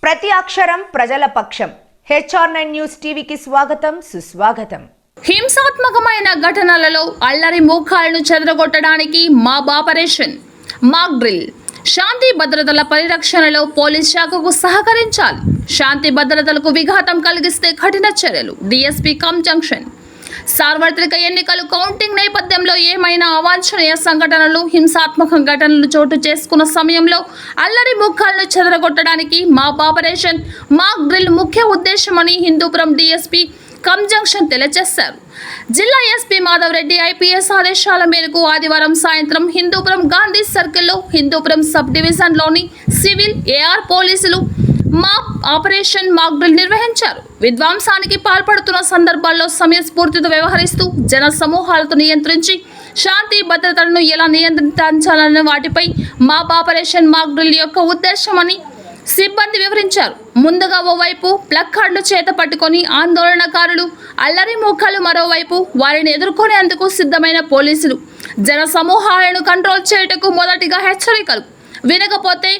ప్రతి అక్షరం ప్రజల పక్షం. HR9 న్యూస్ టీవీకి స్వాగతం, సుస్వాగతం. హింసాత్మకమైన ఘటనలలో అల్లరి మూకాలను చెదరగొట్టడానికి మాబ్ ఆపరేషన్, మాక్ డ్రిల్. శాంతి భద్రతల పరిరక్షణలో పోలీస్ శాఖకు సహకరించాలి. శాంతి భద్రతలకు విఘాతం కలిగిస్తే కఠిన చర్యలు. DSP junction. సార్వత్రిక ఎన్నికలు కౌంటింగ్ నేపథ్యంలో ఏమైనా అవాంఛనీయ సంఘటనలు, హింసాత్మక ఘటనలు చోటు చేసుకున్న సమయంలో అల్లరి ముఖాలను చెదరగొట్టడానికి మాబ్ ఆపరేషన్, మాక్ డ్రిల్ ముఖ్య ఉద్దేశమని హిందూపురం DSP జంక్షన్ తెలియజేశారు. జిల్లా SP మాధవ్ రెడ్డి IPS ఆదేశాల మేరకు ఆదివారం సాయంత్రం హిందూపురం గాంధీ సర్కిల్లో హిందూపురం సబ్ డివిజన్లోని సివిల్, AR పోలీసులు మాబ్ ఆపరేషన్, మాక్ డ్రిల్ నిర్వహించారు. విధ్వంసానికి పాల్పడుతున్న సందర్భాల్లో సమయస్ఫూర్తితో వ్యవహరిస్తూ జన సమూహాలతో నియంత్రించి శాంతి భద్రతలను ఎలా నియంత్రించాలన్న వాటిపై మాబ్ ఆపరేషన్, మాక్ డ్రిల్ యొక్క ఉద్దేశమని సిబ్బంది వివరించారు. ముందుగా ఓవైపు ప్లక్కార్డులు చేత పట్టుకొని ఆందోళనకారులు, అల్లరి మూకలు మరోవైపు వారిని ఎదుర్కొనేందుకు సిద్ధమైన పోలీసులు. జన సమూహాలను కంట్రోల్ చేయుటకు మొదటిగా హెచ్చరికలు, వినకపోతే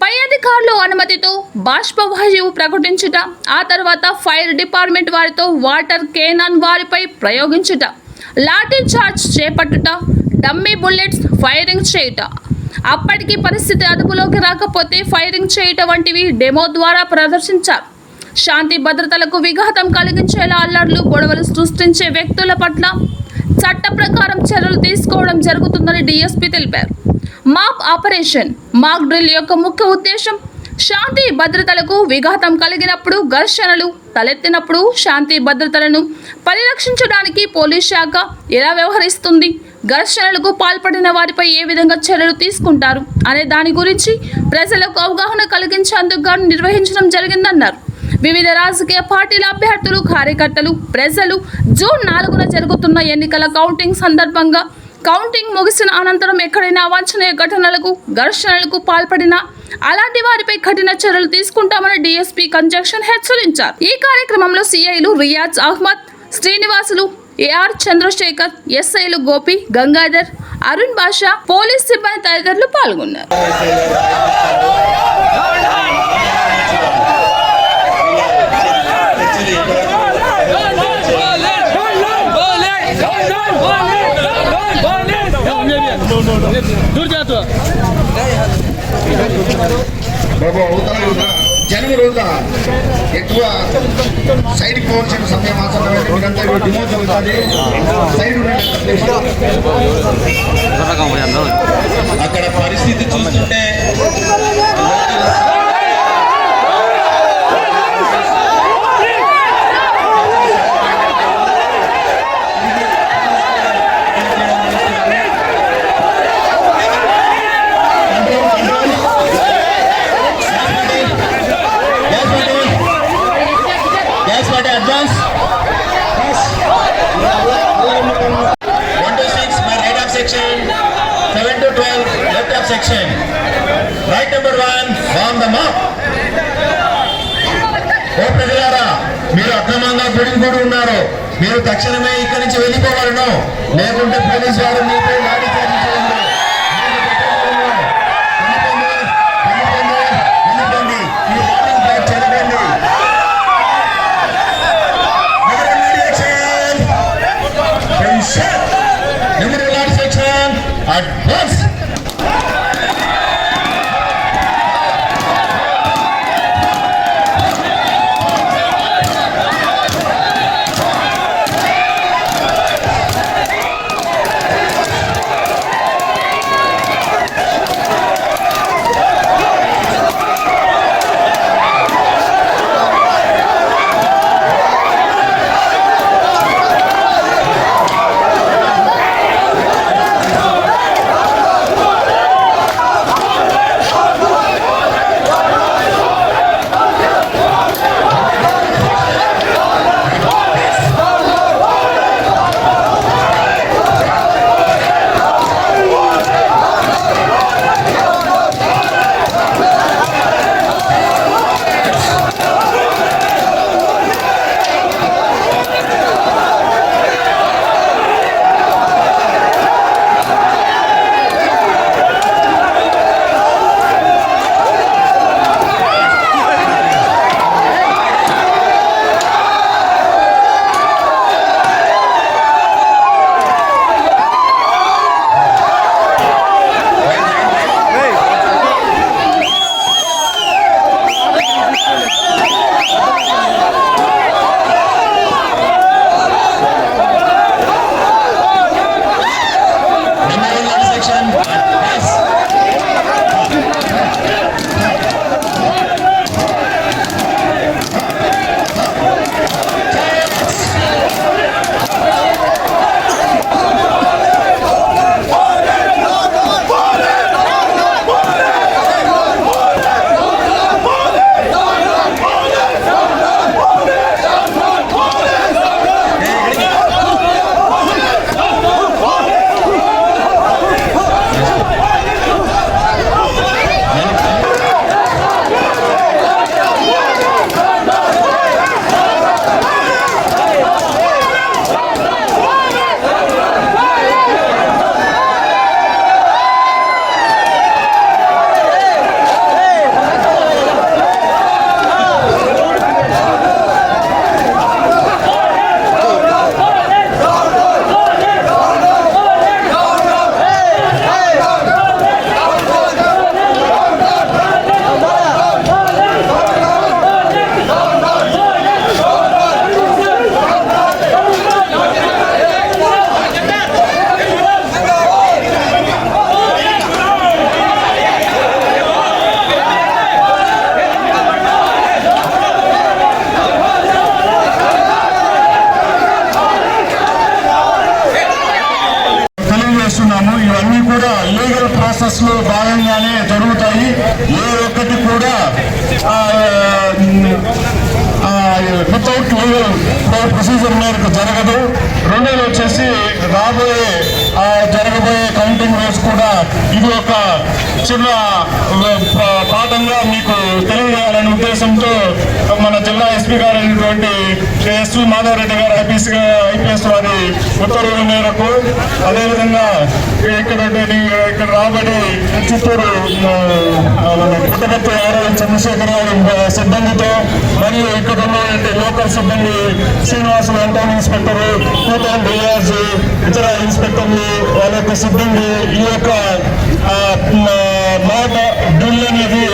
పై అధికారులు అనుమతితో బాష్పవాయువు ప్రకటించుట, ఆ తర్వాత ఫైర్ డిపార్ట్మెంట్ వారితో వాటర్ కేనాన్ వారిపై ప్రయోగించుట, లాఠీ చార్జ్ చేపట్టుట, డమ్మీ బుల్లెట్స్ ఫైరింగ్ చేయుట, అప్పటికి పరిస్థితి అదుపులోకి రాకపోతే ఫైరింగ్ చేయటం వంటివి డెమో ద్వారా ప్రదర్శించారు. శాంతి భద్రతలకు విఘాతం కలిగించేలా అల్లర్లు, గొడవలు సృష్టించే వ్యక్తుల పట్ల చట్ట ప్రకారం చర్యలు తీసుకోవడం జరుగుతుందని DSP తెలిపారు. మాబ్ ఆపరేషన్, మాక్ డ్రిల్ యొక్క ముఖ్య ఉద్దేశం శాంతి భద్రతలకు విఘాతం కలిగినప్పుడు, ఘర్షణలు తలెత్తినప్పుడు శాంతి భద్రతలను పరిరక్షించడానికి పోలీస్ శాఖ ఎలా వ్యవహరిస్తుంది, ఘర్షణలకు పాల్పడిన వారిపై ఏ విధంగా చర్యలు తీసుకుంటారు అనే దాని గురించి ప్రజలకు అవగాహన కలిగించేందుకు గాను నిర్వహించడం జరిగిందన్నారు. వివిధ రాజకీయ పార్టీల అభ్యర్థులు, కార్యకర్తలు, ప్రజలు జూన్ 4న జరుగుతున్న ఎన్నికల కౌంటింగ్ సందర్భంగా కౌంటింగ్ ముగిసిన అనంతరం ఎక్కడైనా అవాంఛనీయ ఘటనలకు, ఘర్షణలకు పాల్పడినా అలాంటి వారిపై కఠిన చర్యలు తీసుకుంటామని DSP జంక్షన్ హెచ్చరించారు. ఈ కార్యక్రమంలో CIలు రియాజ్ అహ్మద్, శ్రీనివాసులు, AR చంద్రశేఖర్, SIలు గోపి, గంగాధర్, అరుణ్ బాషా, పోలీస్ సిబ్బంది తదితరులు పాల్గొన్నారు. జనవరి రోజున ఎక్కువ సైడ్కి పోవాల్సిన సమయం ఆసన్నమైంది. మీరంతా డిమో జరుగుతుంది. సైడ్ అక్కడ పరిస్థితి చూస్తుంటే section. Right number 1 on the map. ఓ ప్రజలారా, మీరు అక్రమంగా గుడి ఉన్నారు. మీరు తక్షణమే ఇక్కడి నుంచి వెళ్ళిపోవాలను, లేకుంటే పోలీసు వారు మీపై లాఠీ చార్జ్ చేయండి. Advance. వితౌట్ లీగల్ ప్రొసీజర్ మేరకు జరగదు. రెండోది వచ్చేసి జరగబోయే కౌంటింగ్ రోజు కూడా ఇది ఒక చిన్న పాఠంగా మీకు తెలియజేయాలనే ఉద్దేశంతో మన జిల్లా ఎస్పీ గారు అయినటువంటి ఎస్వి మాధవరెడ్డి గారు ఐపీఎస్ వారి ఉత్తర్వుల మేరకు, అదేవిధంగా ఇక్కడ రాబడి చిత్తూరు పుట్టపర్తి ఆర్ఐ చంద్రశేఖర్ గారి సిబ్బందితో మరియు ఇక్కడ ఉన్నటువంటి లోకల్ సిబ్బంది శ్రీనివాసులు వెంటనే ఇన్స్పెక్టర్, కూతాన్ డిఆర్జ్, ఇతర ఇన్స్పెక్టర్లు వాళ్ళ యొక్క సిబ్బంది ఈ యొక్క మాట డ్రిల్ అనేది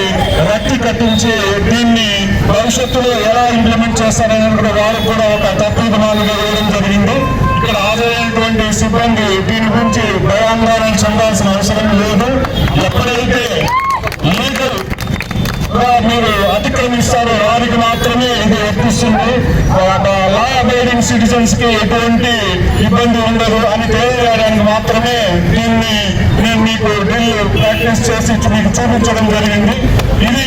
రక్తి కట్టించి దీన్ని భవిష్యత్తులో ఎలా ఇంప్లిమెంట్ చేస్తారనేది కూడా వాళ్ళకు కూడా ఒక తత్వనాలుగా ఇవ్వడం జరిగింది. ఇక్కడ హాజరైనటువంటి సిబ్బంది దీని గురించి భయాందోళన చెందాల్సిన అవసరం లేదు. ఎప్పుడైతే లీగల్ మీరు అతిక్రమిస్తారో వారికి మాత్రమే ఇది వర్తిస్తుంది. లా అబైడింగ్ సిటిజన్స్ కి ఎటువంటి ఇబ్బంది ఉండదు అని తెలియజేయడానికి మాత్రమే దీన్ని నేను మీకు డ్రిల్ ప్రాక్టీస్ చేసి మీకు చూపించడం జరిగింది. ఇది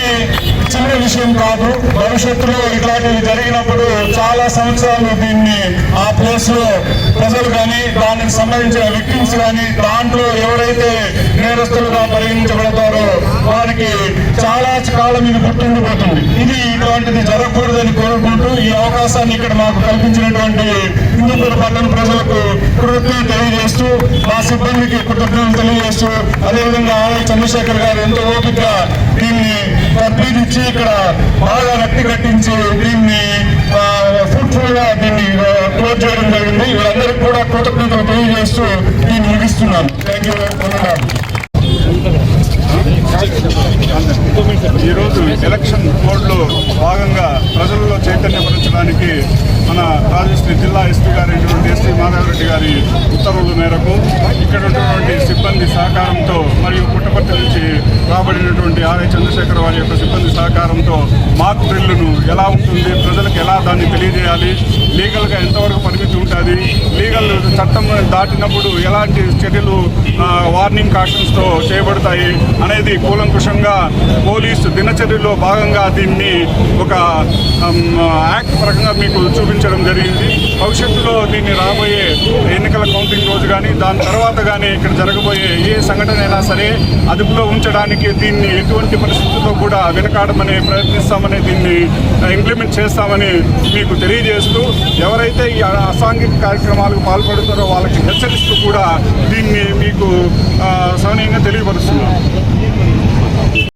చిన్న విషయం కాదు. భవిష్యత్తులో ఇట్లాంటివి జరిగినప్పుడు చాలా సంవత్సరాలు దీన్ని ఆ ప్లేస్ లో ప్రజలు కానీ దానికి సంబంధించిన విక్టిమ్స్ కానీ దాంట్లో ఎవరైతే నేరస్తులుగా పరిగణించబడతారో వారికి చాలా కాలం ఇది గుర్తుండిపోతుంది. ఇది ఇటువంటిది జరగకూడదని కోరుకుంటూ ఈ అవకాశాన్ని ఇక్కడ మాకు కల్పించినటువంటి హిందూపూర్ పట్టణ ప్రజలకు కృతజ్ఞతలు తెలియజేస్తూ, మా సిబ్బందికి కృతజ్ఞతలు తెలియజేస్తూ, అదేవిధంగా ఆర్ఐ చంద్రశేఖర్ గారు ఎంతో ఓపిక దీన్ని తర్బీదు ఇచ్చి ఇక్కడ బాగా రక్తి కట్టించి దీన్ని ఫ్రూట్ఫుల్ గా దీన్ని క్లోజ్ చేయడం జరిగింది. వీళ్ళందరికీ కూడా కృతజ్ఞతలు తెలియజేస్తూ దీన్ని ముగిస్తున్నాను. Thank you. ఈరోజు ఎలక్షన్ కోడ్లో భాగంగా ప్రజల్లో చైతన్యపరచడానికి మన రాజశ్రీ జిల్లా ఎస్పీ గారు ఎస్పీ మాధవరెడ్డి గారి ఉత్తర్వుల మేరకు ఇక్కడ ఉన్నటువంటి సిబ్బంది సహకారంతో మరియు పుట్టపర్తి నుంచి రాబడినటువంటి ఆర్ఐ చంద్రశేఖర్ వారి యొక్క సిబ్బంది సహకారంతో మాక్ డ్రిల్ను ఎలా ఉంటుంది, ప్రజలకు ఎలా దాన్ని తెలియజేయాలి, లీగల్గా ఎంతవరకు పరిమితి ఉంటుంది, లీగల్ చట్టం దాటినప్పుడు ఎలాంటి చర్యలు వార్నింగ్ కాషన్స్తో చేయబడతాయి అనేది కూలంకుషంగా పోలీసు దినచర్యలో భాగంగా దీన్ని ఒక యాక్ట్ పరంగా మీకు చూపించడం జరిగింది. భవిష్యత్తులో దీన్ని రాబోయే ఎన్నికల కౌంటింగ్ రోజు కానీ దాని తర్వాత కానీ ఇక్కడ జరగబోయే ఏ సంఘటన అయినా సరే అదుపులో ఉంచడానికి దీన్ని ఎటువంటి పరిస్థితుల్లో కూడా వెనకాడమని ప్రయత్నిస్తామని దీన్ని ఇంప్లిమెంట్ చేస్తామని మీకు తెలియజేస్తూ, ఎవరైతే ఈ అసాంఘిక కార్యక్రమాలకు పాల్పడుతారో వాళ్ళకి హెచ్చరిస్తూ కూడా దీన్ని మీకు సవినయంగా తెలియపరుస్తున్నాం.